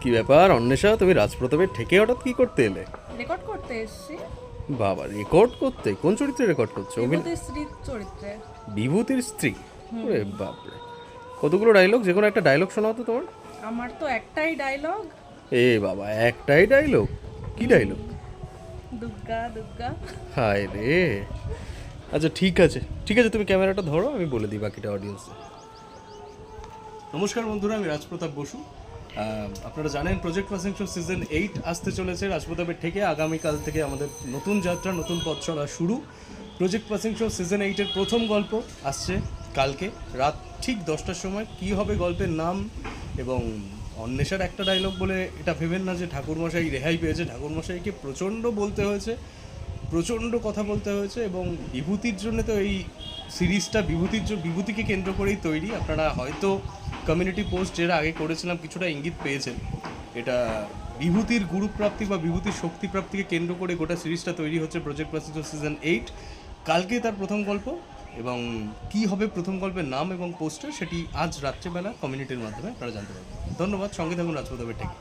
কি ব্যাপার অন্বেষা, তুমি রাজপ্রতাপের ঠেকে হঠাৎ কি করতে এলে? রেকর্ড করতে এসেছি বাবা, রেকর্ড করতে? কোন চরিত্রে রেকর্ড করছো? বিভূতির স্ত্রী চরিত্রে। বিভূতির স্ত্রী? ওরে বাপরে, কতগুলো ডায়লগ, যে কোনো একটা ডায়লগ শোনাও তো তোমার। আমার তো একটাই ডায়লগ, এ বাবা, একটাই ডায়লগ? কি ডায়লগ? দুর্গা দুর্গা। হায় রে। আচ্ছা ঠিক আছে ঠিক আছে, তুমি ক্যামেরাটা ধরো, আমি বলে দিই বাকিটা অডিয়েন্সে। নমস্কার বন্ধুরা, আমি রাজপ্রতাপ বসু। আপনারা জানেন প্রজেক্ট পাসিং শো সিজন 8 আসতে চলেছে রাজপ্রতাপের থেকে। আগামীকাল থেকে আমাদের নতুন যাত্রা, নতুন পথ চলা শুরু। প্রজেক্ট পাসিং শো সিজন 8-এর প্রথম গল্প আসছে কালকে রাত ঠিক 10টার সময়। কী হবে গল্পের নাম এবং অন্বেষার একটা ডায়লগ বলে এটা ভেবেন না যে ঠাকুরমশাই রেহাই পেয়েছে। ঠাকুরমশাইকে প্রচণ্ড বলতে হয়েছে, প্রচণ্ড কথা বলতে হয়েছে। এবং বিভূতির জন্য তো এই সিরিজটা বিভূতিকে কেন্দ্র করেই তৈরি। আপনারা হয়তো কমিউনিটি পোস্ট যেটা আগে করেছিলাম কিছুটা ইঙ্গিত পেয়েছেন। এটা বিভূতির গুরুপ্রাপ্তি বা বিভূতির শক্তিপ্রাপ্তিকে কেন্দ্র করে গোটা সিরিজটা তৈরি হচ্ছে প্রজেক্ট পাসিং সিজন 8। কালকে তার প্রথম গল্প, এবং কি হবে প্রথম গল্পের নাম এবং পোস্টার সেটি আজ রাত্রেবেলা কমিউনিটির মাধ্যমে আপনারা জানতে পারবেন। ধন্যবাদ, সঙ্গে থাকুন রাজপ্রতাপের থেকে।